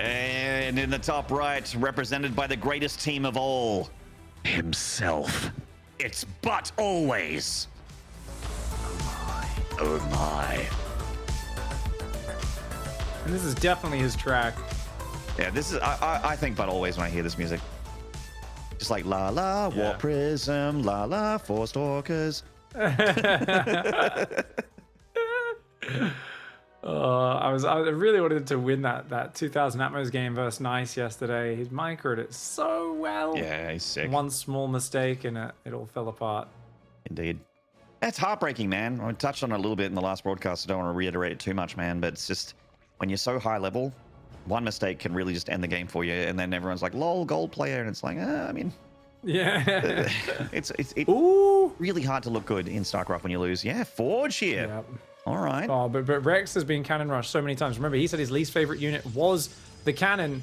And in the top right, represented by the greatest team of all, himself. It's ButAlways. Oh my. And this is definitely his track. Yeah, this is, I think ButAlways when I hear this music. Just like la la, War Prism, la la, Four Stalkers. I really wanted to win that 2000 Atmos game versus Nice yesterday. His microed it so well. Yeah, he's sick. One small mistake and it all fell apart. Indeed. It's heartbreaking, man. I touched on it a little bit in the last broadcast. I don't want to reiterate it too much, man, but it's just when you're so high level, one mistake can really just end the game for you, and then everyone's like, lol, gold player, and it's like, I mean... Yeah. it's really hard to look good in StarCraft when you lose. Yeah, Forge here. Yep. All right. Oh, but Rex has been cannon rushed so many times. Remember, he said his least favorite unit was the cannon.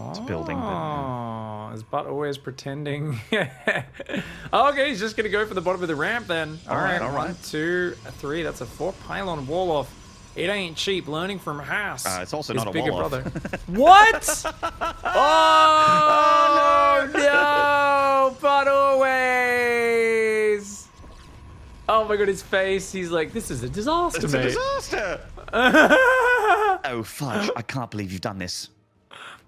It's building. Oh, is ButAlways pretending? Okay, he's just going to go for the bottom of the ramp then. All right. 1, 2, 3. That's a 4 pylon wall off. It ain't cheap. Learning from Haas. It's also his not a bigger wall brother. What? Oh, no. ButAlways. Oh my god, his face. He's like, this is a disaster, mate. It's a disaster. Oh, fudge. I can't believe you've done this.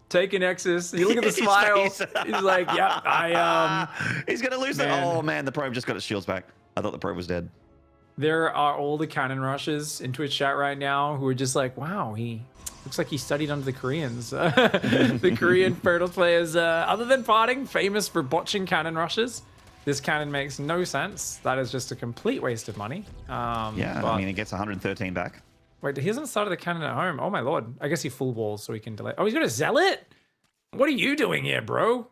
Take a Nexus. You look at the smile. He's like, yep, He's going to lose it. Oh, man, the probe just got its shields back. I thought the probe was dead. There are all the cannon rushes in Twitch chat right now who are just like, wow, he looks like he studied under the Koreans. The Korean Fertile players, other than parting, famous for botching cannon rushes. This cannon makes no sense. That is just a complete waste of money. I mean, he gets 113 back. Wait, he hasn't started the cannon at home. Oh my lord. I guess he full walls so he can delay. Oh, he's got a zealot? What are you doing here, bro?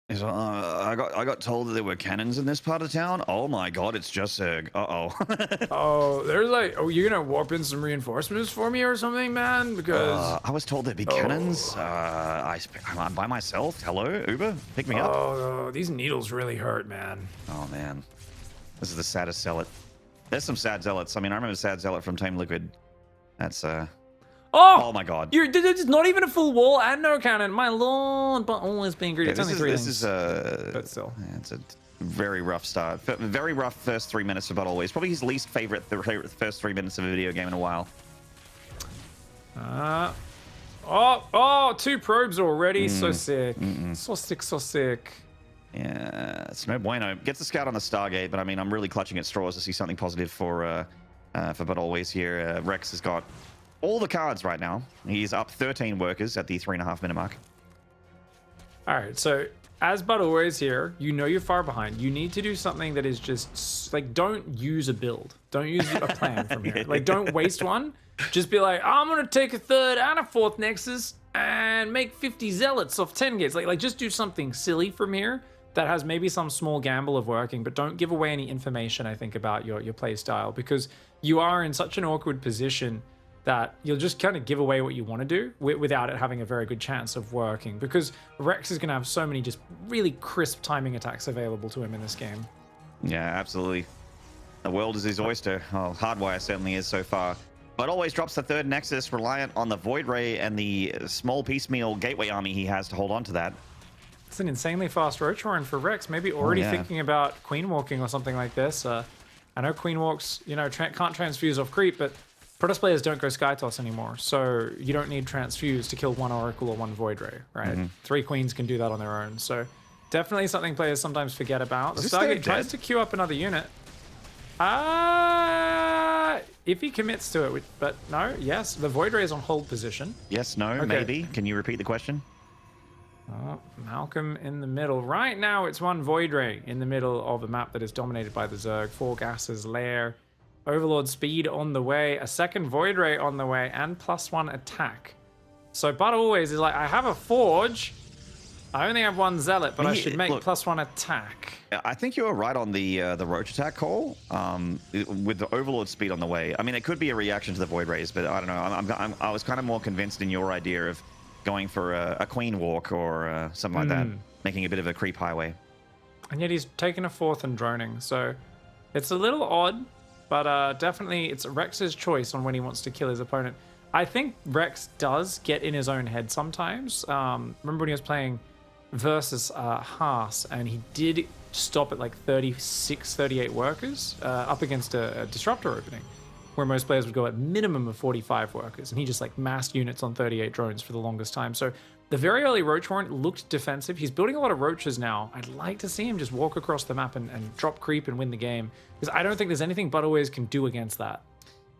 He's like, I got told that there were cannons in this part of town. Oh my god, it's just Zerg. Oh, there's like, you're gonna warp in some reinforcements for me or something, man? Because I was told there'd be cannons. I'm by myself. Hello, Uber, pick me up. Oh, these needles really hurt, man. Oh man, this is the saddest zealot. There's some sad zealots. I mean, I remember sad zealot from Team Liquid. That's Oh my god. There's not even a full wall and no cannon. My lord, but always being greedy. Yeah, it's only 3 This is but still. Yeah, it's a very rough start. Very rough first 3 minutes for ButAlways. Probably his least favorite first 3 minutes of a video game in a while. 2 probes already. So sick. So sick. Yeah, it's no bueno. Gets the scout on the Stargate, but I mean, I'm really clutching at straws to see something positive for ButAlways here. Rex has got all the cards right now. He's up 13 workers at the 3.5 minute mark. All right, so as ButAlways here, you know you're far behind. You need to do something that is just like, don't use a build. Don't use a plan from here. Like, don't waste one. Just be like, I'm gonna take a 3rd and a 4th Nexus and make 50 zealots off 10 gates. Like just do something silly from here that has maybe some small gamble of working, but don't give away any information, I think, about your play style, because you are in such an awkward position that you'll just kind of give away what you want to do without it having a very good chance of working, because Rex is going to have so many just really crisp timing attacks available to him in this game. Yeah, absolutely. The world is his oyster. Oh, Hardwire certainly is so far. ButAlways drops the 3rd Nexus, reliant on the Void Ray and the small piecemeal gateway army he has to hold on to that. It's an insanely fast Roach Warren for Rex, maybe already thinking about Queen Walking or something like this. I know Queen Walks, can't transfuse off creep, but Protoss players don't go Skytoss anymore, so you don't need transfuse to kill 1 Oracle or 1 Void Ray, right? 3 Queens can do that on their own, so definitely something players sometimes forget about. The Stargate tries to queue up another unit. If he commits to it, but no, yes, the Void Ray is on hold position. Yes, no, okay. Maybe. Can you repeat the question? Oh, Malcolm in the middle. Right now, it's 1 Void Ray in the middle of a map that is dominated by the Zerg. 4 gases, lair, Overlord speed on the way, a 2nd Void Ray on the way, and +1 attack. So ButAlways is like, I have a Forge. I only have 1 Zealot, but I should make +1 attack. I think you were right on the Roach attack call with the Overlord speed on the way. I mean, it could be a reaction to the Void Rays, but I don't know. I was kind of more convinced in your idea of going for a Queen Walk or something like that, making a bit of a creep highway. And yet he's taken a 4th and droning, so it's a little odd, but definitely it's Rex's choice on when he wants to kill his opponent. I think Rex does get in his own head sometimes. Remember when he was playing versus Haas, and he did stop at like 36, 38 workers up against a disruptor opening, where most players would go at minimum of 45 workers, and he just like massed units on 38 drones for the longest time. So the very early Roach Warrant looked defensive. He's building a lot of Roaches now. I'd like to see him just walk across the map and drop creep and win the game, because I don't think there's anything ButAlways can do against that.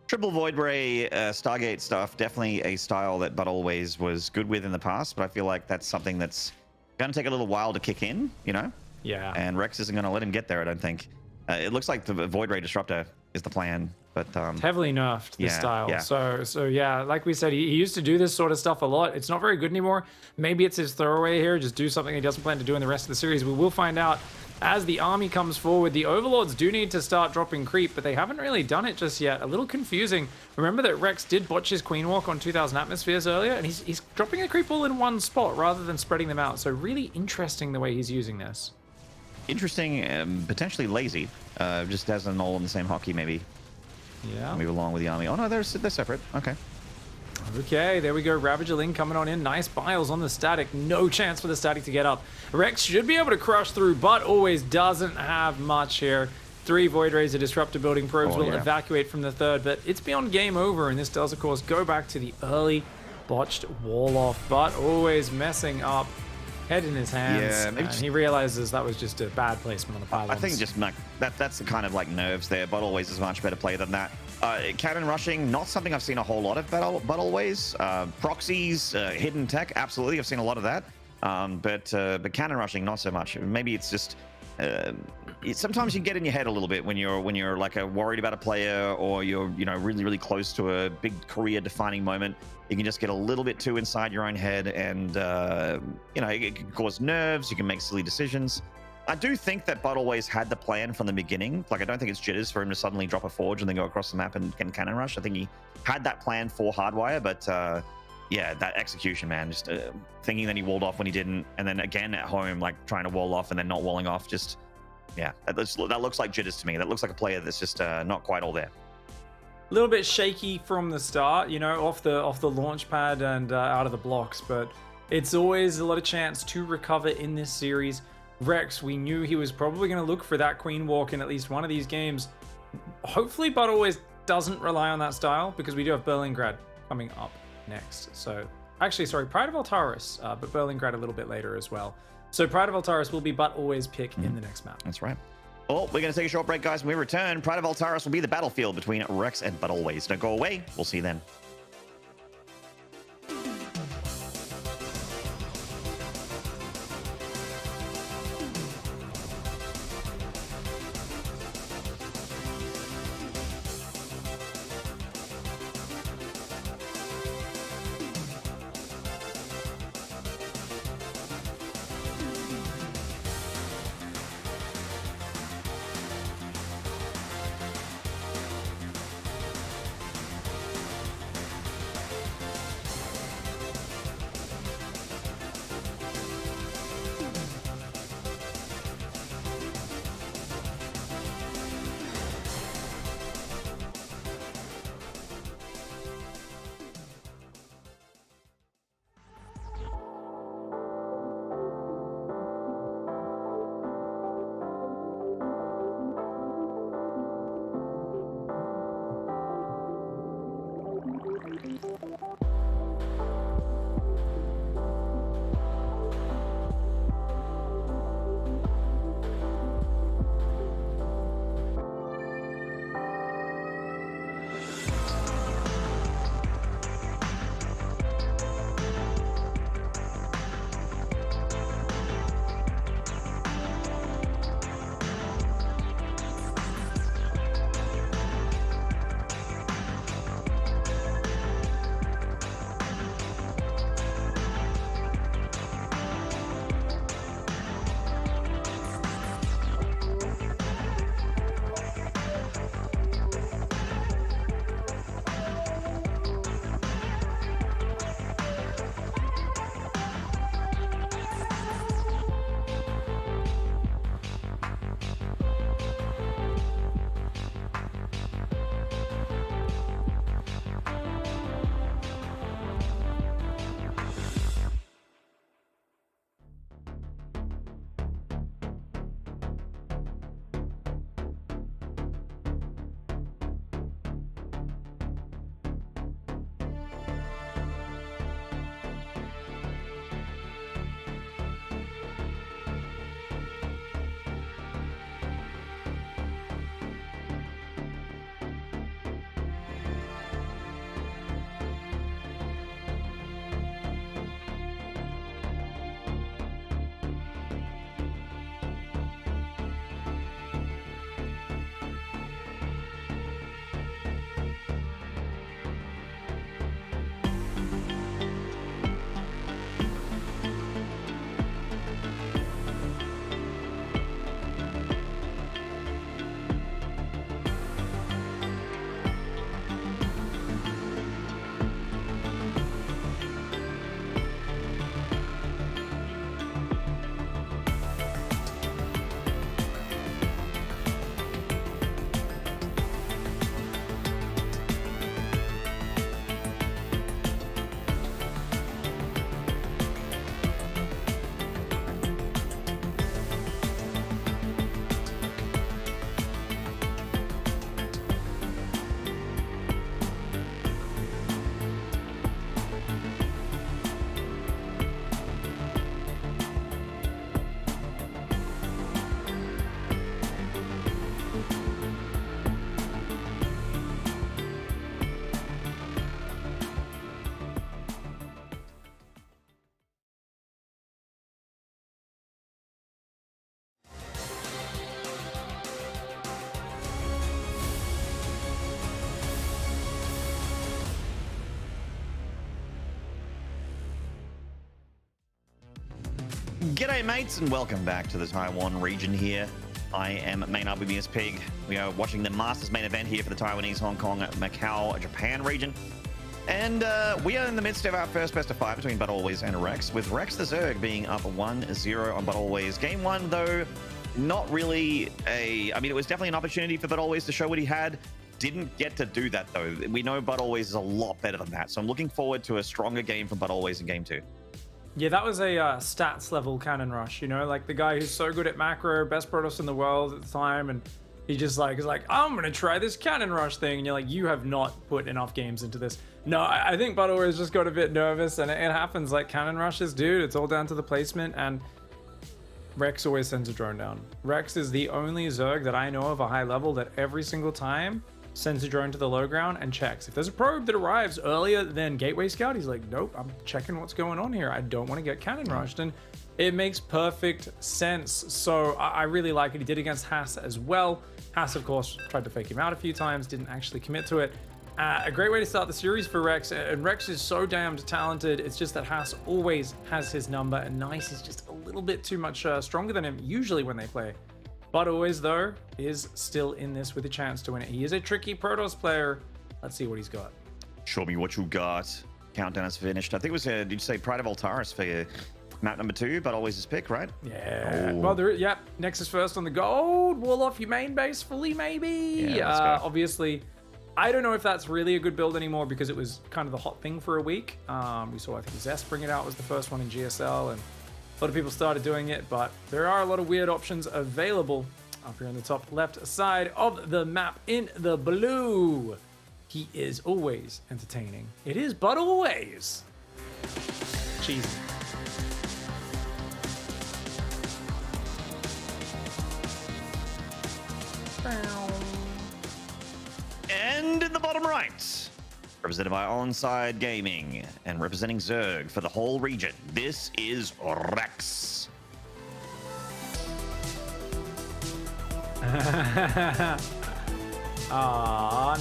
Triple Void Ray Stargate stuff, definitely a style that ButAlways was good with in the past, but I feel like that's something that's going to take a little while to kick in, you know? Yeah. And Rex isn't going to let him get there, I don't think. It looks like the Void Ray Disruptor is the plan, but... It's heavily nerfed, this style. Yeah. So yeah, like we said, he used to do this sort of stuff a lot. It's not very good anymore. Maybe it's his throwaway here, just do something he doesn't plan to do in the rest of the series. We will find out as the army comes forward. The Overlords do need to start dropping creep, but they haven't really done it just yet. A little confusing. Remember that Rex did botch his Queen Walk on 2000 Atmospheres earlier, and he's dropping a creep all in one spot rather than spreading them out. So really interesting the way he's using this. Interesting, potentially lazy. Just has them all in the same hockey, maybe. Yeah. Move along with the army. Oh no, they're separate. Okay. Okay, there we go. Ravager Ling coming on in. Nice biles on the static. No chance for the static to get up. Rex should be able to crush through, but always doesn't have much here. 3 Void Rays, a Disruptor building probes will evacuate from the third, but it's beyond game over, and this does, of course, go back to the early botched wall off, but always messing up. Head in his hands, yeah, and he realizes that was just a bad placement on the pylons. I think just like that's the kind of like nerves there. ButAlways is a much better play than that. Cannon rushing, not something I've seen a whole lot of ButAlways. Proxies, hidden tech, absolutely, I've seen a lot of that. But cannon rushing, not so much. Maybe it's just sometimes you get in your head a little bit when you're like worried about a player, or you're really close to a big career defining moment. You can just get a little bit too inside your own head, and it can cause nerves. You can make silly decisions. I do think that ButAlways had the plan from the beginning. Like, I don't think it's jitters for him to suddenly drop a forge and then go across the map and cannon rush. I think he had that plan for Hardwire, but yeah, that execution, man, just thinking that he walled off when he didn't, and then again at home, like trying to wall off and then not walling off. Just, yeah, that looks like jitters to me. That looks like a player that's just not quite all there. A little bit shaky from the start, off the launch pad and out of the blocks, but it's always a lot of chance to recover in this series. Rex, we knew he was probably going to look for that Queen Walk in at least one of these games. Hopefully ButAlways doesn't rely on that style, because we do have Berlingrad coming up next. So, actually, sorry, Pride of Altaris, but Berlingrad a little bit later as well. So Pride of Altaris will be ButAlways' pick in the next map. That's right. Well, we're going to take a short break, guys. When we return, Pride of Altaris will be the battlefield between Rex and ButAlways. Don't go away. We'll see you then. G'day mates and welcome back to the Taiwan region here. I am main RBBS Pig. We are watching the Masters main event here for the Taiwanese, Hong Kong, Macau, Japan region. And we are in the midst of our first best of 5 between ButAlways and Rex, with Rex the Zerg being up 1-0 on ButAlways. Game 1, though, not really I mean, it was definitely an opportunity for ButAlways to show what he had. Didn't get to do that, though. We know ButAlways is a lot better than that, so I'm looking forward to a stronger game from ButAlways in Game 2. Yeah, that was a stats level cannon rush, you know, like the guy who's so good at macro, best Protoss in the world at the time, and he just is like, I'm gonna try this cannon rush thing, and you're like, you have not put enough games into this. No, I think ButAlways just got a bit nervous, and it happens like cannon rushes, dude. It's all down to the placement, and Rex always sends a drone down. Rex is the only Zerg that I know of a high level that every single time sends a drone to the low ground and checks. If there's a probe that arrives earlier than Gateway Scout, he's like, nope, I'm checking what's going on here. I don't want to get cannon rushed. And it makes perfect sense. So I really like it. He did against Haas as well. Haas, of course, tried to fake him out a few times, didn't actually commit to it. A great way to start the series for Rex. And Rex is so damned talented. It's just that Haas always has his number, and Nice is just a little bit too much stronger than him, usually when they play. ButAlways, though, is still in this with a chance to win it. He is a tricky Protoss player. Let's see what he's got. Show me what you got. Countdown is finished. I think it was, did you say Pride of Altaris for map number 2, ButAlways his pick, right? Yeah. Oh. Well, yep. Nexus first on the gold. Wall off your main base fully, maybe. Yeah, obviously, I don't know if that's really a good build anymore because it was kind of the hot thing for a week. We saw, I think, Zest bring it out was the first one in GSL, and a lot of people started doing it, but there are a lot of weird options available up here on the top left side of the map in the blue. He is always entertaining. It is ButAlways. Cheesy. And in the bottom right, represented by Onside Gaming and representing Zerg for the whole region, this is Rex.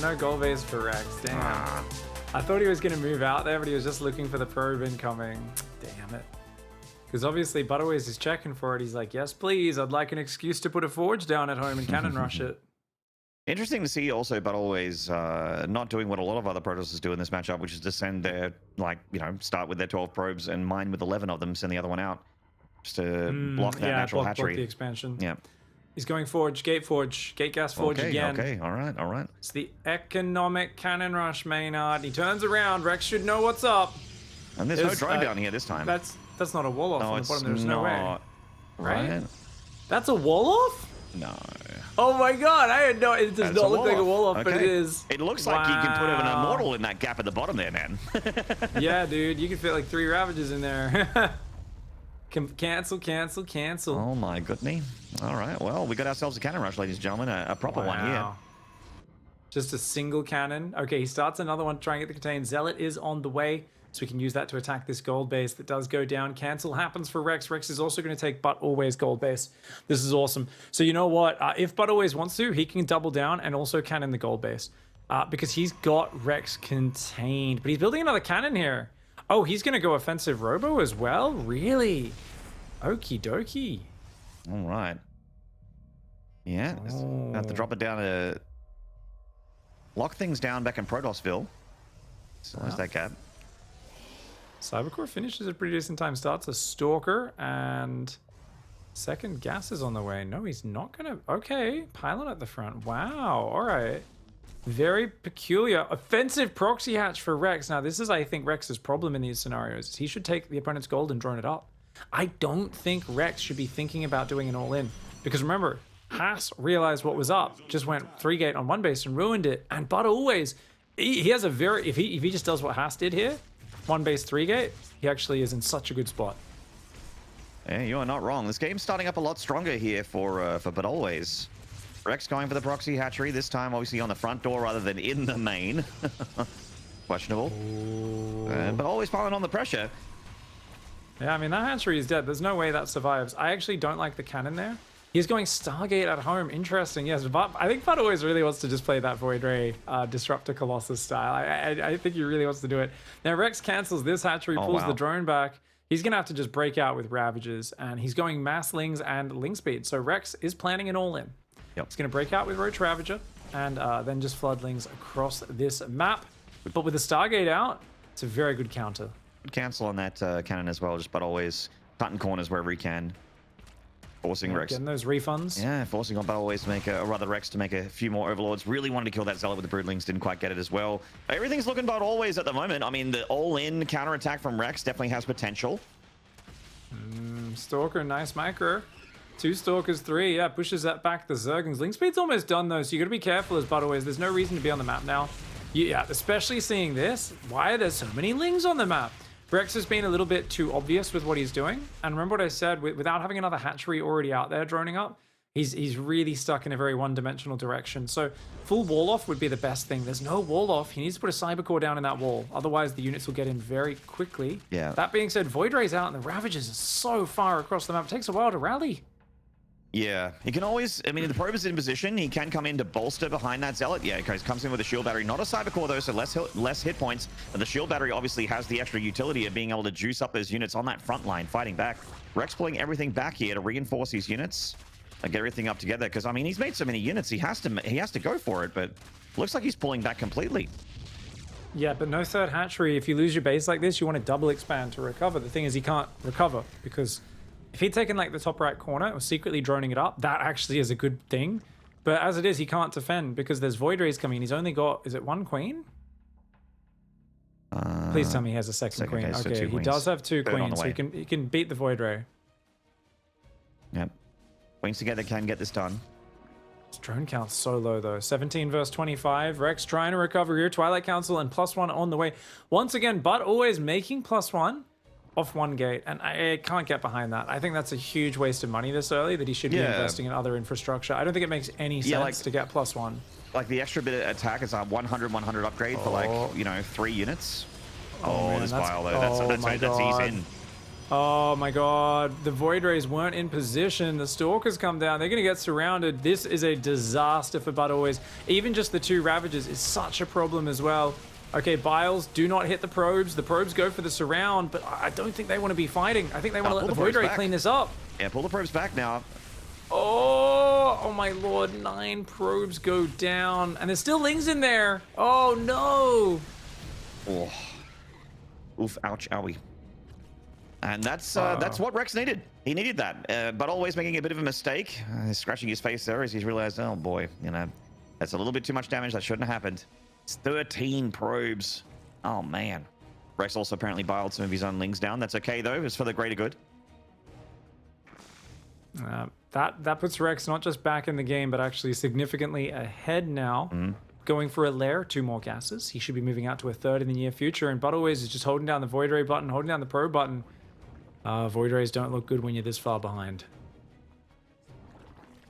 No goal base for Rex. Damn. I thought he was going to move out there, but he was just looking for the probe incoming. Damn it. Because obviously ButAlways is checking for it. He's like, yes, please. I'd like an excuse to put a forge down at home and cannon rush it. Interesting to see also ButAlways not doing what a lot of other Protosses do in this matchup, which is to send their, start with their 12 probes and mine with 11 of them, send the other one out. Just to block that natural hatchery. Block the expansion. Yeah. He's going forge, gate gas forge again. Okay, all right. It's the economic cannon rush, Maynard. He turns around. Rex should know what's up. And there's no drone down here this time. That's not a wall off on the bottom. There's no way. Right? That's a wall off? No. Oh my god, I had no. It does not look like a wall off, but it is. It looks like you can put an immortal in that gap at the bottom there, man. Yeah, dude, you can fit like 3 Ravages in there. Cancel. Oh my goodness. All right, well, we got ourselves a cannon rush, ladies and gentlemen, a proper one here. Just a single cannon. Okay, he starts another one, trying to get the contain. Zealot is on the way, so we can use that to attack this gold base that does go down. Cancel happens for Rex. Rex is also going to take ButAlways gold base. This is awesome. So you know what? If ButAlways wants to, he can double down and also cannon the gold base because he's got Rex contained. But he's building another cannon here. Oh, he's going to go offensive robo as well? Really? Okie dokie. All right. Yeah, have to drop it down to lock things down back in Protossville. So there's that gap. Cybercore finishes a pretty decent time. Starts a Stalker and second gas is on the way. No, he's not gonna. Okay, pylon at the front. Wow. All right. Very peculiar. Offensive proxy hatch for Rex. Now, this is, I think, Rex's problem in these scenarios. He should take the opponent's gold and drone it up. I don't think Rex should be thinking about doing an all-in. Because remember, Haas realized what was up. Just went 3-gate on one base and ruined it. And ButAlways, he has a very... If he just does what Haas did here, 1 base 3-gate, he actually is in such a good spot. Yeah, you are not wrong. This game's starting up a lot stronger here for ButAlways. Rex going for the proxy hatchery, this time obviously on the front door rather than in the main. Questionable. But always piling on the pressure. Yeah, I mean, that hatchery is dead. There's no way that survives. I actually don't like the cannon there. He's going Stargate at home. Interesting, yes. But I think ButAlways really wants to just play that Void Ray Disruptor Colossus style. I think he really wants to do it. Now, Rex cancels this hatchery, pulls the drone back. he's going to have to just break out with Ravages, and he's going mass Lings and Ling Speed. So Rex is planning an all-in. Yep. He's going to break out with Roach Ravager, and then just Floodlings across this map. But with the Stargate out, it's a very good counter. Good cancel on that cannon as well, just ButAlways cutting corners wherever he can. Forcing Rex. Getting those refunds. Yeah, forcing on ButAlways to make or rather Rex to make a few more Overlords. Really wanted to kill that Zealot with the Broodlings, didn't quite get it as well. Everything's looking ButAlways at the moment. I mean, the all-in counterattack from Rex definitely has potential. Stalker, nice micro. 2 Stalkers, 3. Yeah, pushes that back. The Zerglings. Ling Speed's almost done though, so you got to be careful as ButAlways. There's no reason to be on the map now. Yeah, especially seeing this. Why are there so many Lings on the map? Rex has been a little bit too obvious with what he's doing. And remember what I said, without having another hatchery already out there droning up, he's really stuck in a very one-dimensional direction. So full wall off would be the best thing. There's no wall off. He needs to put a cyber core down in that wall. Otherwise, the units will get in very quickly. Yeah. That being said, Void Ray's out and the Ravages are so far across the map. It takes a while to rally. Yeah, he can always, I mean, the probe is in position. He can come in to bolster behind that Zealot. Yeah, he comes in with a shield battery. Not a cyber core, though, so less hit points. But the shield battery obviously has the extra utility of being able to juice up those units on that front line, fighting back. Rex pulling everything back here to reinforce these units and get everything up together. Because, I mean, he's made so many units, he has to go for it. But looks like he's pulling back completely. Yeah, but no third hatchery. If you lose your base like this, you want to double expand to recover. The thing is, he can't recover because if he'd taken like the top right corner or secretly droning it up, that actually is a good thing. But as it is, he can't defend because there's Void Rays coming. He's only got, is it 1 queen? Please tell me he has a second queen. Case, so okay, he does have 2 queens, so he can beat the Void Ray. Yep. Queens together can get this done. His drone count's so low though. 17 versus 25. Rex trying to recover here. Twilight Council and +1 on the way. Once again, ButAlways making +1. Off 1 gate, and I can't get behind that. I think that's a huge waste of money this early that he should be investing in other infrastructure. I don't think it makes any sense to get +1. Like the extra bit of attack is a 100 upgrade for like, you know, 3 units. Man, this pile though, that's he's in. Oh my god, the Void Rays weren't in position. The Stalkers come down, they're gonna get surrounded. This is a disaster for ButAlways. Even just the 2 Ravages is such a problem as well. Okay, Biles, do not hit the probes. The probes go for the surround, but I don't think they want to be fighting. I think they want to let the Void Ray clean this up. Yeah, pull the probes back now. Oh my lord, 9 probes go down. And there's still Lings in there. Oh no. Oh. Oof, ouch, owie. And that's what Rex needed. He needed that. ButAlways making a bit of a mistake. He's scratching his face there as he's realized, oh boy, you know, that's a little bit too much damage. That shouldn't have happened. It's 13 probes. Oh, man. Rex also apparently biled some of his own Lings down. That's okay, though. It's for the greater good. That puts Rex not just back in the game, but actually significantly ahead now. Going for a lair, 2 more gases. He should be moving out to a 3rd in the near future. And ButAlways is just holding down the Void Ray button, holding down the probe button. Void Rays don't look good when you're this far behind.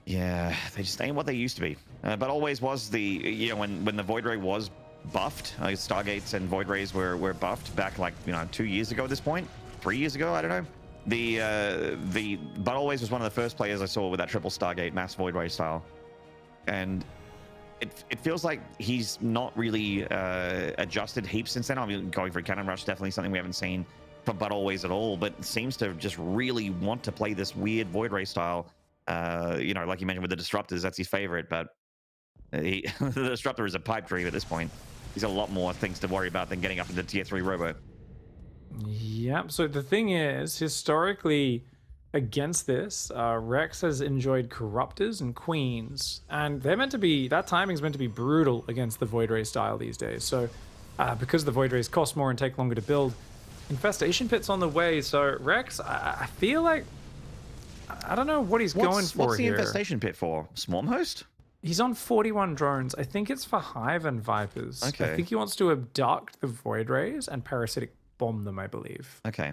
Yeah, they just ain't what they used to be. ButAlways was the, you know, when the Void Ray was buffed, Stargates and Void Rays were buffed back like, you know, 2 years ago at this point, 3 years ago, I don't know. The ButAlways was one of the first players I saw with that triple Stargate mass Void Ray style, and it feels like he's not really adjusted heaps since then. I mean, going for a cannon rush, definitely something we haven't seen from ButAlways at all, but seems to just really want to play this weird Void Ray style. You know, like you mentioned with the Disruptors, that's his favorite, but the Disruptor is a pipe dream at this point. He's got a lot more things to worry about than getting up into tier 3 robo. Yep, so the thing is, historically, against this, Rex has enjoyed Corruptors and Queens, and they're meant to be, that timing's meant to be brutal against the Void Ray style these days. So, because the Void Rays cost more and take longer to build, Infestation Pit's on the way, so Rex, I feel like, I don't know what he's going for here. What's the Infestation Pit for? Swarm Host? He's on 41 drones. I think it's for Hive and Vipers. Okay. I think he wants to abduct the Void Rays and parasitic bomb them, I believe. Okay.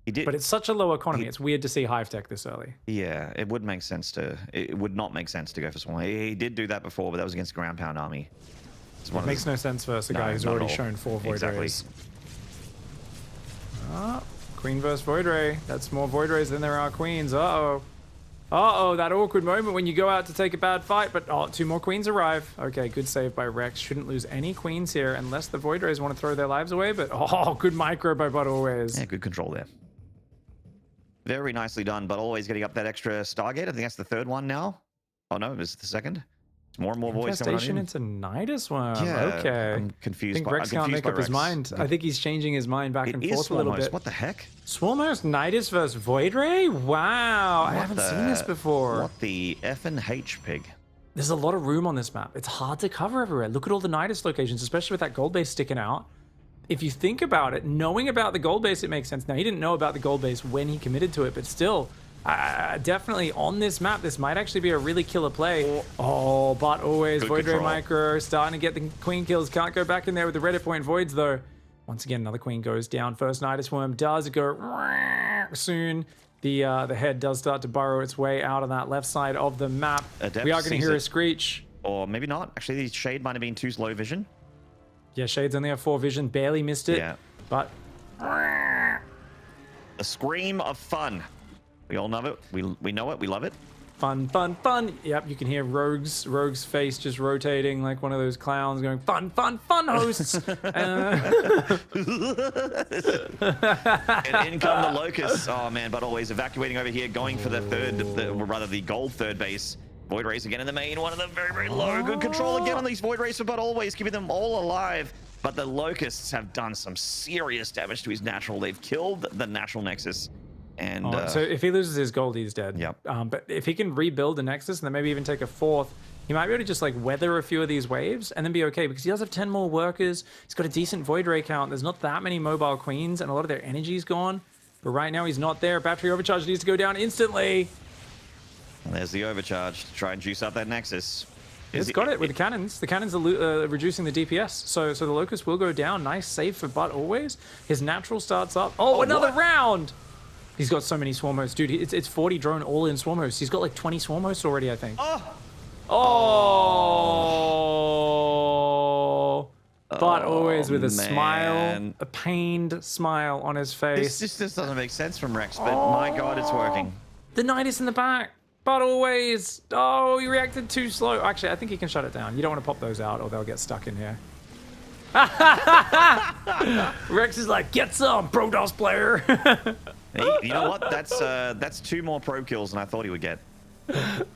He did, but it's such a low economy. It's weird to see Hive Tech this early. Yeah, it would make sense to. It would not make sense to go for Swarm. He did do that before, but that was against a ground pound army. It makes no sense versus a guy who's already shown 4 Void Rays. Queen versus Void Ray. That's more Void Rays than there are Queens. Uh-oh. Uh-oh, that awkward moment when you go out to take a bad fight, but 2 more Queens arrive. Okay, good save by Rex. Shouldn't lose any Queens here unless the Void Rays want to throw their lives away, but good micro by ButAlways. Yeah, good control there. Very nicely done, but always getting up that extra Stargate. I think that's the third one now. Oh no, this is the second. It's more and more voids coming on in. Into Nidus Worm. Yeah, Okay. I'm confused. I think Rex can't make up his mind. I think he's changing his mind back and forth a little bit. What the heck? Swarmhost Nidus versus Void Ray? Wow, I haven't seen this before. What the effing H pig? There's a lot of room on this map. It's hard to cover everywhere. Look at all the Nidus locations, especially with that gold base sticking out. If you think about it, knowing about the gold base, it makes sense. Now, he didn't know about the gold base when he committed to it, but still, definitely on this map, this might actually be a really killer play. Oh, but always Void Ray Micro starting to get the queen kills. Can't go back in there with the Reddit point voids, though. Once again, another queen goes down. First Nidus Worm does go soon. The head does start to burrow its way out on that left side of the map. We are going to hear a screech. Or maybe not. Actually, the Shade might have been too slow vision. Yeah, Shade's only have 4 vision. Barely missed it. Yeah. But a scream of fun. We all love it. We know it. We love it. Fun, fun, fun. Yep, you can hear Rogue's face just rotating like one of those clowns going, fun, fun, fun, hosts. And in come the Locusts. Oh, man, but always evacuating over here, going for the the gold third base. Void Rays again in the main. One of them very, very low. Good control again on these Void Rays, but always keeping them all alive. But the Locusts have done some serious damage to his natural. They've killed the natural Nexus. And so if he loses his gold, he's dead. Yep. But if he can rebuild the Nexus and then maybe even take a 4th, he might be able to just like weather a few of these waves and then be okay because he does have 10 more workers. He's got a decent Void Ray count. There's not that many mobile queens and a lot of their energy's gone. But right now he's not there. Battery overcharge needs to go down instantly. And there's the overcharge to try and juice up that Nexus. It's got it with the cannons. The cannons are reducing the DPS. So the Locust will go down. Nice save for ButAlways. His natural starts up. Oh, another round! He's got so many swarm hosts. Dude, it's 40 drone all in swarm hosts. He's got like 20 swarm hosts already, I think. ButAlways with a smile, a pained smile on his face. This just doesn't make sense from Rex, but my God, it's working. The Nidus in the back. ButAlways. Oh, he reacted too slow. Actually, I think he can shut it down. You don't want to pop those out or they'll get stuck in here. Rex is like, get some, Protoss player. Hey, you know what? That's 2 more probe kills than I thought he would get.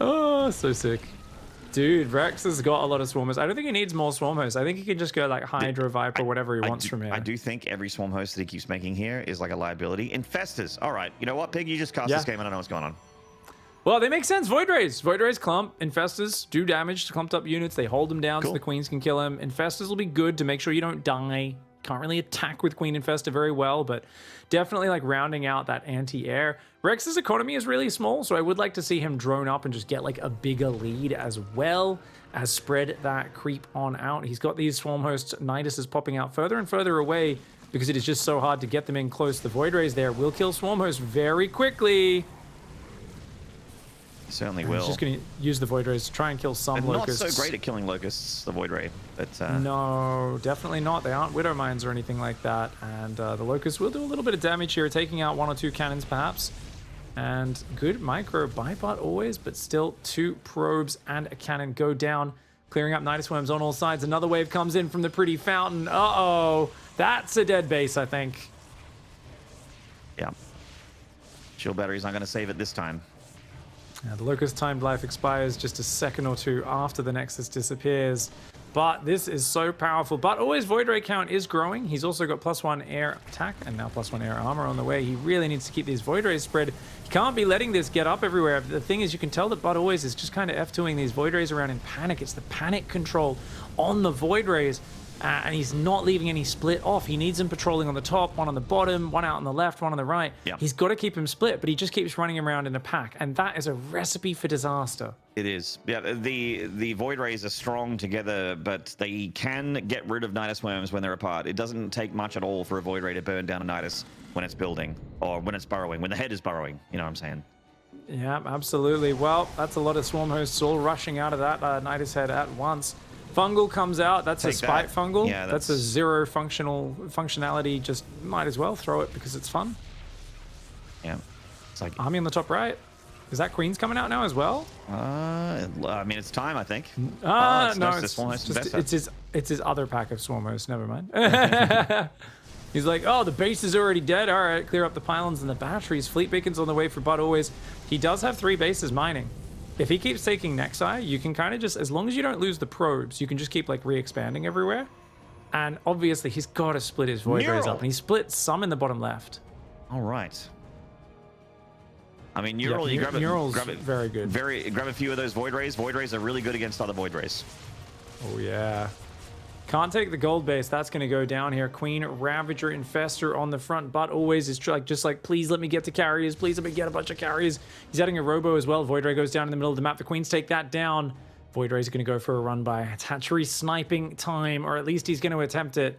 Oh, so sick. Dude, Rex has got a lot of swarmers. I don't think he needs more swarmers. I think he can just go like Hydra, Viper, whatever he wants from here. I do think every swarm host that he keeps making here is like a liability. Infestors. All right. You know what, Pig? You just cast this game. I don't know what's going on. Well, they make sense. Void Rays. Void Rays clump. Infestors do damage to clumped up units. They hold them down so the queens can kill him. Infestors will be good to make sure you don't die. Can't really attack with Queen Infestor very well, but definitely like rounding out that anti-air. Rex's economy is really small, so I would like to see him drone up and just get like a bigger lead as well as spread that creep on out. He's got these swarm hosts. Nidus is popping out further and further away because it is just so hard to get them in close. The Void Rays there will kill swarm hosts very quickly. Certainly will. He's just going to use the Void Rays to try and kill some Locusts. Not so great at killing Locusts, the Void Ray. But, no, definitely not. They aren't Widow Mines or anything like that. And the Locusts will do a little bit of damage here, taking out 1 or 2 cannons perhaps. And good micro by ButAlways, but still 2 probes and a cannon go down, clearing up Nidus Worms on all sides. Another wave comes in from the pretty fountain. Uh-oh. That's a dead base, I think. Yeah. Shield Battery's not going to save it this time. Now, the Locust timed life expires just a second or 2 after the Nexus disappears. But this is so powerful. ButAlways Void Ray count is growing. He's also got +1 air attack and now +1 air armor on the way. He really needs to keep these Void Rays spread. He can't be letting this get up everywhere. The thing is, you can tell that ButAlways is just kind of F2ing these Void Rays around in panic. It's the panic control on the Void Rays. And he's not leaving any split off. He needs them patrolling on the top, 1 on the bottom, 1 out on the left, 1 on the right. Yeah. He's got to keep him split, but he just keeps running around in a pack. And that is a recipe for disaster. It is. Yeah, the Void Rays are strong together, but they can get rid of Nidus Worms when they're apart. It doesn't take much at all for a Void Ray to burn down a Nidus when it's building, or when it's burrowing, when the head is burrowing. You know what I'm saying? Yeah, absolutely. Well, that's a lot of swarm hosts all rushing out of that Nidus head at once. Fungal comes out. That's a spite fungal. Yeah, that's a 0 functionality. Just might as well throw it because it's fun. Yeah. It's like army on the top right. Is that Queen's coming out now as well? I mean, it's time, I think. No, it's his other pack of swarm hosts. Never mind. He's like, oh, the base is already dead. All right, clear up the pylons and the batteries. Fleet beacon's on the way for ButAlways. He does have 3 bases mining. If he keeps taking Nexi, you can kind of just, as long as you don't lose the probes, you can just keep like re-expanding everywhere. And obviously he's got to split his Void Rays up, and he split some in the bottom left. All right. I mean, Neural, you grab it, very good. Grab a few of those Void Rays. Void Rays are really good against other Void Rays. Oh yeah. Can't take the gold base. That's going to go down here. Queen, Ravager, Infestor on the front. ButAlways is just like, please let me get to carriers. Please let me get a bunch of carriers. He's adding a Robo as well. Void Ray goes down in the middle of the map. The Queens take that down. Void Ray's going to go for a run by hatchery sniping time, or at least he's going to attempt it.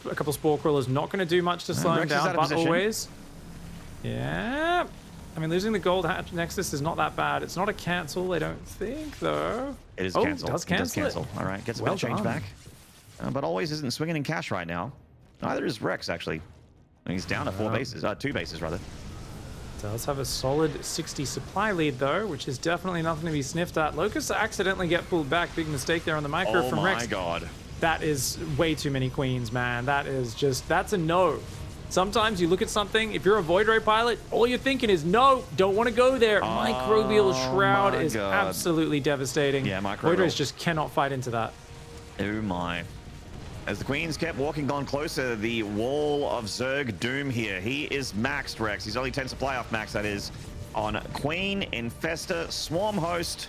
A couple Spore Crawlers not going to do much to slow him down. ButAlways. Yeah. I mean, losing the gold hatch Nexus is not that bad. It's not a cancel, I don't think, though. It is cancel. It does cancel. All right, gets a bit of change back. ButAlways isn't swinging in cash right now. Neither is Rex, actually. And he's down to 4 bases. 2 bases, rather. Does have a solid 60 supply lead, though, which is definitely nothing to be sniffed at. Locust accidentally get pulled back. Big mistake there on the micro from Rex. Oh, my God. That is way too many queens, man. That is just, that's a no. Sometimes you look at something, if you're a Void Ray pilot, all you're thinking is, no, don't want to go there. Microbial Shroud is absolutely devastating. Yeah, Microbial. Void Rays just cannot fight into that. Oh, my. As the Queens kept walking on closer, the wall of Zerg Doom here. He is maxed, Rex. He's only 10 supply off max, that is, on Queen, Infestor, Swarm Host.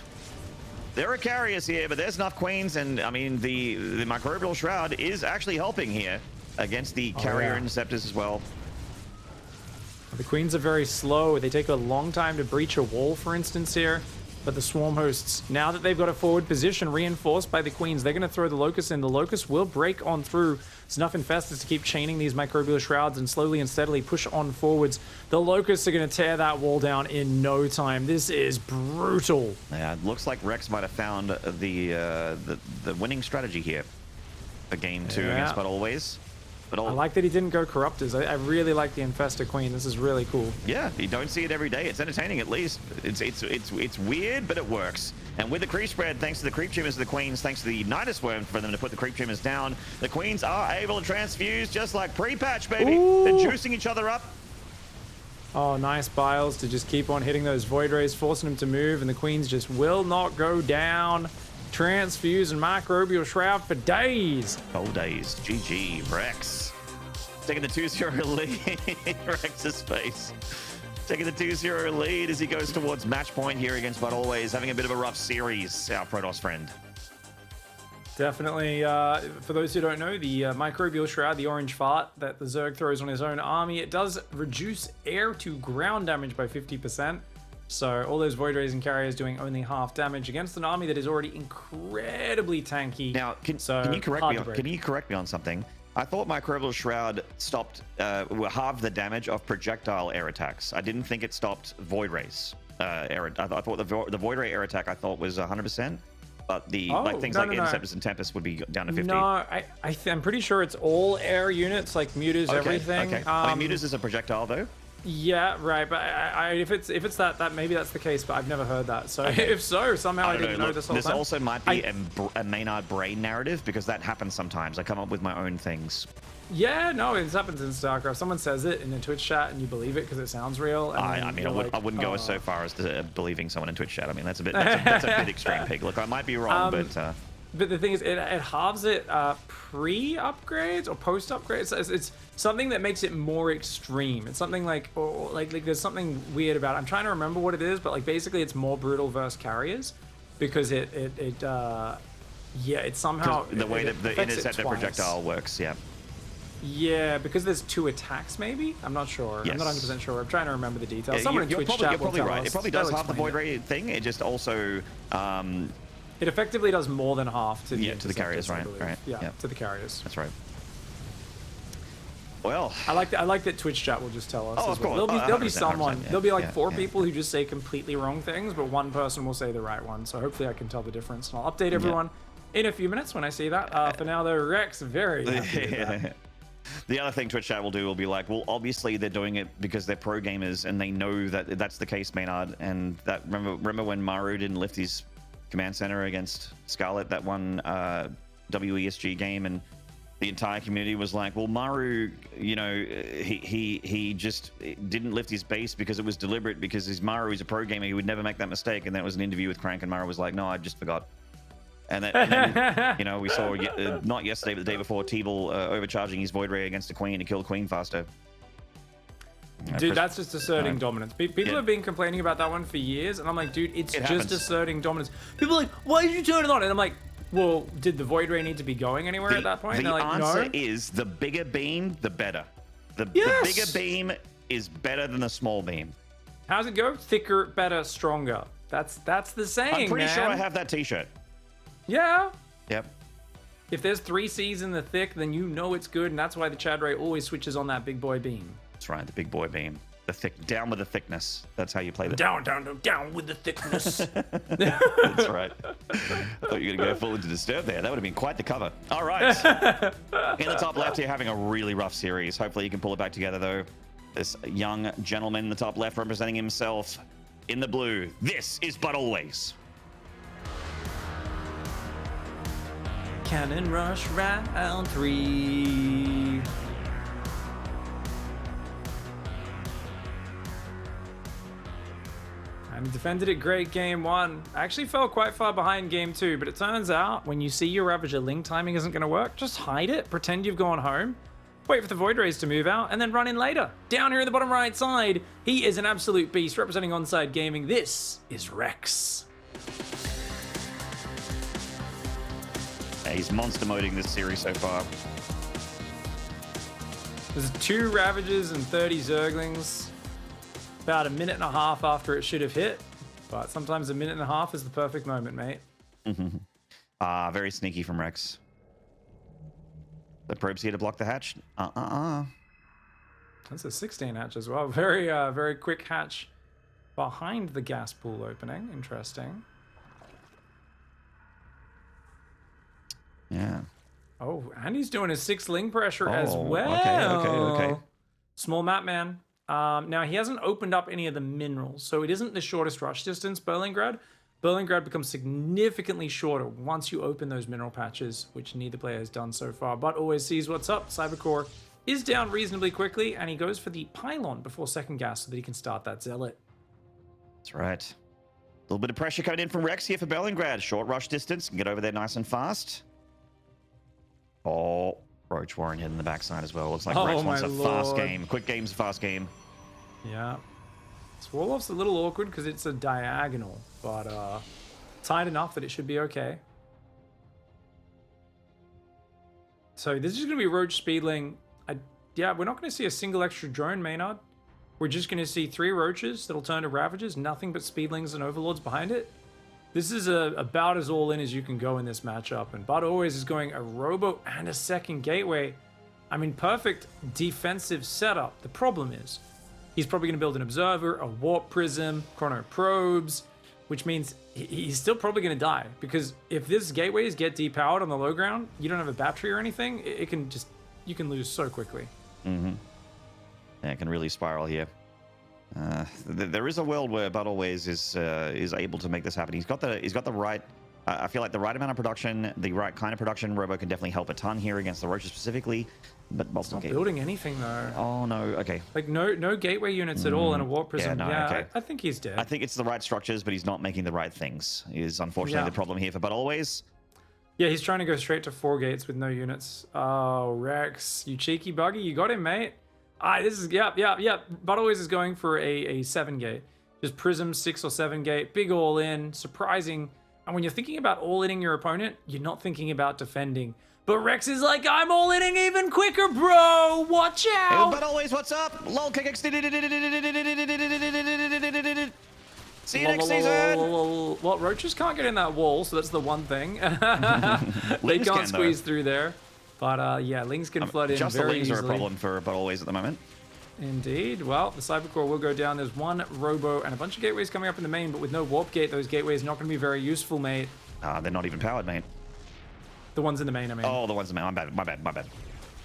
There are carriers here, but there's enough Queens, and, I mean, the Microbial Shroud is actually helping here against the carrier interceptors as well. The Queens are very slow. They take a long time to breach a wall, for instance, here. But the Swarm Hosts, now that they've got a forward position reinforced by the Queens, they're going to throw the Locust in. The Locust will break on through. There's enough Infestors to keep chaining these Microbial Shrouds and slowly and steadily push on forwards. The Locusts are going to tear that wall down in no time. This is brutal. Yeah, it looks like Rex might have found the winning strategy here for game 2 against ButAlways. I like that he didn't go Corruptors. I really like the Infestor Queen. This is really cool. Yeah, you don't see it every day. It's entertaining, at least. It's weird, but it works. And with the creep spread, thanks to the creep tumors of the Queens, thanks to the Nidus Worm for them to put the creep tumors down, the Queens are able to transfuse just like pre-patch, baby. Ooh. They're juicing each other up. Oh, nice Biles to just keep on hitting those Void Rays, forcing them to move, and the Queens just will not go down. Transfuse and Microbial Shroud for days. Oh, days. GG, Rex. Taking the 2-0 lead. Rex's face. Taking the 2-0 lead as he goes towards match point here against ButAlways. Having a bit of a rough series, our Protoss friend. Definitely. For those who don't know, the Microbial Shroud, the orange fart that the Zerg throws on his own army, it does reduce air to ground damage by 50%. So all those Void Rays and carriers doing only half damage against an army that is already incredibly tanky. Now, can you correct me on something? I thought Microbial Shroud stopped half the damage of projectile air attacks. I didn't think it stopped Void Rays air. I thought the Void Ray air attack I thought was 100%, but the Interceptors and Tempests would be down to 50. No, I'm pretty sure it's all air units, like Mutas, everything. Okay. I mean, Mutas is a projectile though. Yeah, right, but if it's that maybe that's the case, but I've never heard that. So if so, somehow I didn't know this whole time. This also might be a Maynard brain narrative, because that happens sometimes. I come up with my own things. Yeah, no, it happens in StarCraft. Someone says it in a Twitch chat and you believe it because it sounds real. And I mean, I wouldn't go so far as to believing someone in Twitch chat. I mean, that's a bit extreme, Pig. Look, I might be wrong, but the thing is, it halves it pre-upgrades or post-upgrades. It's something that makes it more extreme. It's something like there's something weird about it. I'm trying to remember what it is, but like basically it's more brutal versus carriers because it's somehow the way that the interceptor projectile works. Yeah, because there's 2 attacks, maybe? I'm not sure. Yes. I'm not 100% sure. I'm trying to remember the details. Yeah, Someone in Twitch chat will tell us. It probably does half the Void Ray thing. It just also... it effectively does more than half to the carriers, right? Yeah, to the carriers. That's right. Well, I like that Twitch chat will just tell us. Oh, as of course. Well. There'll be someone. Yeah, there'll be like 4 people who just say completely wrong things, but one person will say the right one. So hopefully I can tell the difference, and I'll update everyone in a few minutes when I see that. For now, though, Rex, very happy with that. The other thing Twitch chat will do will be like, well, obviously they're doing it because they're pro gamers and they know that that's the case, Maynard. And that remember when Maru didn't lift his command center against Scarlet, that one WESG game, and the entire community was like, well, Maru, you know, he just didn't lift his base because it was deliberate, because his Maru is a pro gamer, he would never make that mistake. And that was an interview with Crank, and Maru was like, no, I just forgot. And then, you know, we saw not yesterday but the day before, T-Ball overcharging his Void Ray against a Queen to kill Queen faster. Dude, that's just asserting dominance. People have been complaining about that one for years, and I'm like, dude, it's just happens. Asserting dominance. People are like, why did you turn it on? And I'm like, well, did the Void Ray need to be going anywhere at that point? The and they're like, answer no. is the bigger beam, the better. The bigger beam is better than the small beam. How's it go? Thicker, better, stronger. That's the saying, I'm pretty man. sure I have that t-shirt. Yeah. Yep. If there's 3 C's in the thick, then you know it's good, and that's why the Chad Ray always switches on that big boy beam. That's right, the big boy beam. The thick, down with the thickness. That's how you play the down with the thickness. That's right. I thought you were going to go full into Disturb there. That would have been quite the cover. All right. In the top left here, having a really rough series. Hopefully you can pull it back together, though. This young gentleman in the top left representing himself in the blue. This is ButAlways. Cannon Rush round 3. And defended it great game 1. I actually fell quite far behind game 2, but it turns out when you see your Ravager link timing isn't going to work, just hide it, pretend you've gone home, wait for the Void Rays to move out, and then run in later. Down here in the bottom right side, he is an absolute beast representing Onside Gaming. This is Rex. Yeah, he's monster moding this series so far. There's 2 Ravagers and 30 Zerglings. About a minute and a half after it should have hit, but sometimes a minute and a half is the perfect moment, mate. Very sneaky from Rex. The probe's here to block the hatch. That's a 16 hatch as well. Very quick hatch behind the gas pool opening. Interesting. Yeah. Oh, and he's doing a 6 ling pressure as well. Okay. Small map, man. Now, he hasn't opened up any of the minerals, so it isn't the shortest rush distance, Berlingrad. Berlingrad becomes significantly shorter once you open those mineral patches, which neither player has done so far, but always sees what's up. Cybercore is down reasonably quickly, and he goes for the pylon before second gas so that he can start that Zealot. That's right. A little bit of pressure coming in from Rex here for Berlingrad. Short rush distance, can get over there nice and fast. Oh, Roach Warren hit in the backside as well. Looks like Rex wants a fast game. Quick game's a fast game. Yeah. Swirloff's a little awkward because it's a diagonal, but tight enough that it should be okay. So this is going to be Roach Speedling. Yeah, we're not going to see a single extra drone, Maynard. We're just going to see 3 Roaches that'll turn to Ravagers, nothing but Speedlings and Overlords behind it. This is about as all in as you can go in this matchup, and ButAlways is going a Robo and a second Gateway. I mean, perfect defensive setup. The problem is, he's probably going to build an Observer, a Warp Prism, Chrono Probes, which means he's still probably going to die. Because if this Gateways get depowered on the low ground, you don't have a battery or anything, it can just, you can lose so quickly. Yeah, it can really spiral here. There is a world where ButAlways is able to make this happen. He's got the right. I feel like the right amount of production, the right kind of production. Robo can definitely help a ton here against the Roaches specifically. But He's not building anything though. Oh no, okay. Like no gateway units at all and a Warp Prism. Okay. I think he's dead. I think it's the right structures, but he's not making the right things. Is unfortunately the problem here for ButAlways. Yeah, he's trying to go straight to 4 gates with no units. Oh, Rex, you cheeky buggy, you got him, mate. This is yep. ButAlways is going for a 7 gate. Just Prism 6 or 7 gate, big all in, surprising. And when you're thinking about all-inning your opponent, you're not thinking about defending. But Rex is like, I'm all-inning even quicker, bro! Watch out! Hey, ButAlways, what's up? Lol, kick. See you next season! Well, Roaches can't get in that wall, so that's the one thing. They can't squeeze through there. But yeah, Lings can flood in just very the Lings easily. are a problem for ButAlways at the moment. Indeed. Well, the Cybercore will go down. There's 1 Robo and a bunch of gateways coming up in the main, but with no Warp Gate, those gateways are not going to be very useful, mate. They're not even powered, mate. The ones in the main, I mean. Oh, the ones in the main. My bad.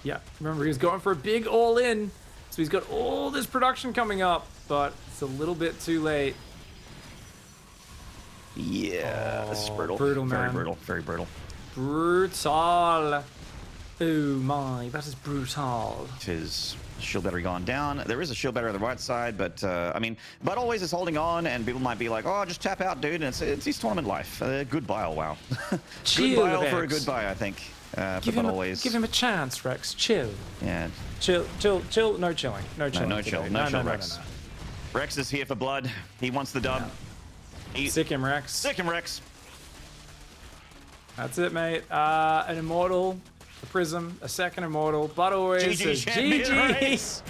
Yeah, remember, he's going for a big all-in, so he's got all this production coming up, but it's a little bit too late. Yeah, this is brutal. Brutal, man. Very brutal. Brutal. Oh my, that is brutal. His shield battery gone down. There is a shield battery on the right side, but I mean, ButAlways is holding on, and people might be like, "Oh, just tap out, dude." And it's his tournament life. Goodbye, oh, wow. Goodbye for a goodbye, I think. For ButAlways. Give him a chance, Rex. Chill. Yeah. Chill. No chilling. No chilling. No chill. No chill, Rex. Rex is here for blood. He wants the dub. Sick him, Rex. Sick him, Rex. That's it, mate. An immortal, a prism, a second immortal. ButAlways says GG.